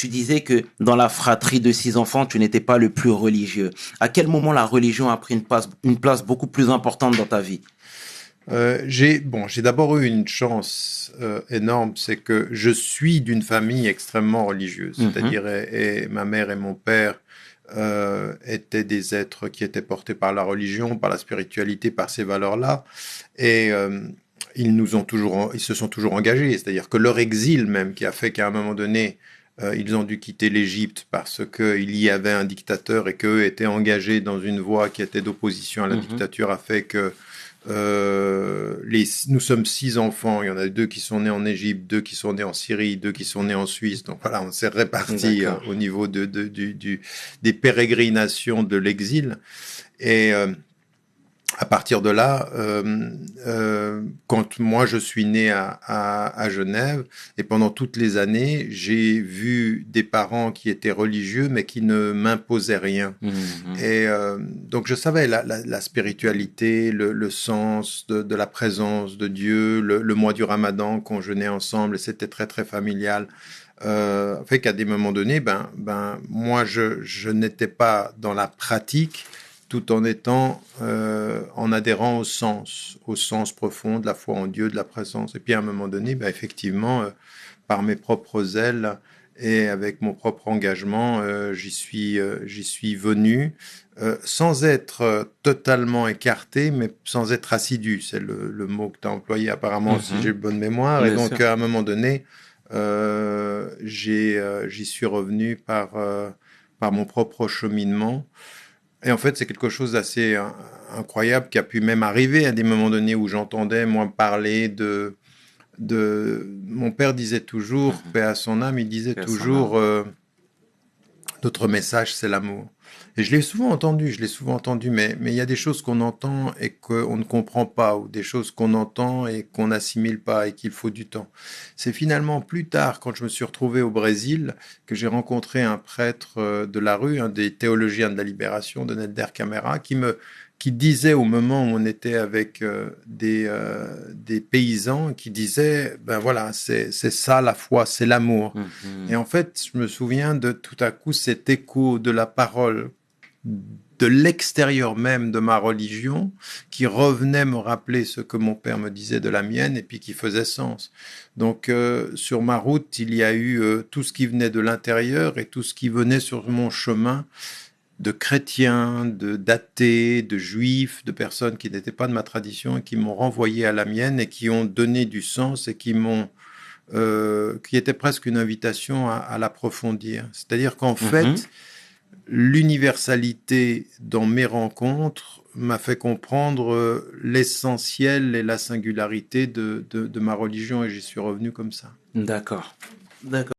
tu disais que dans la fratrie de 6 enfants, tu n'étais pas le plus religieux. À quel moment la religion a pris une place beaucoup plus importante dans ta vie? J'ai d'abord eu une chance énorme, c'est que je suis d'une famille extrêmement religieuse, Mhm, c'est-à-dire et ma mère et mon père étaient des êtres qui étaient portés par la religion, par la spiritualité, par ces valeurs-là, et ils se sont toujours engagés, c'est-à-dire que leur exil même, qui a fait qu'à un moment donné, ils ont dû quitter l'Égypte parce qu'il y avait un dictateur et qu'eux étaient engagés dans une voie qui était d'opposition à la mhm. dictature, a fait que nous sommes 6 enfants. Il y en a deux qui sont nés en Égypte, deux qui sont nés en Syrie, deux qui sont nés en Suisse. Donc voilà, on s'est répartis D'accord. au niveau des pérégrinations de l'exil. Et à partir de là, quand moi je suis né à Genève, et pendant toutes les années, j'ai vu des parents qui étaient religieux, mais qui ne m'imposaient rien. Mhm, Et donc je savais la spiritualité, le sens de la présence de Dieu, le mois du Ramadan qu'on jeûnait ensemble, et c'était très très familial. Fait qu'à des moments donnés, moi je n'étais pas dans la pratique, tout en étant en adhérant au sens profond de la foi en Dieu, de la présence. Et puis à un moment donné, effectivement, par mes propres ailes et avec mon propre engagement, j'y suis venu sans être totalement écarté, mais sans être assidu. C'est le mot que tu as employé apparemment, si j'ai mhm. bonne mémoire. Et Bien donc, sûr. à un moment donné, j'y suis revenu par mon propre cheminement. Et en fait, c'est quelque chose d'assez incroyable qui a pu même arriver à des moments donnés où j'entendais, moi, parler Mon père disait toujours, Mhm. paix à son âme, il disait Paix à son âme. toujours, notre message, c'est l'amour. Et je l'ai souvent entendu, mais il y a des choses qu'on entend et qu'on ne comprend pas, ou des choses qu'on entend et qu'on n'assimile pas et qu'il faut du temps. C'est finalement plus tard, quand je me suis retrouvé au Brésil, que j'ai rencontré un prêtre de la rue, un des théologiens de la libération, de Nelder Camara, qui disait au moment où on était avec des paysans, qui disait, ben voilà, c'est ça la foi, c'est l'amour. Et Mhm. en fait, je me souviens de tout à coup cet écho de la parole de l'extérieur même de ma religion qui revenait me rappeler ce que mon père me disait de la mienne et puis qui faisait sens. Donc sur ma route, il y a eu tout ce qui venait de l'intérieur et tout ce qui venait sur mon chemin de chrétiens, de d'athées, de juifs, de personnes qui n'étaient pas de ma tradition et qui m'ont renvoyé à la mienne et qui ont donné du sens et qui était presque une invitation à l'approfondir. C'est-à-dire qu'en Mhm. fait, l'universalité dans mes rencontres m'a fait comprendre l'essentiel et la singularité de ma religion et j'y suis revenu comme ça. D'accord. D'accord.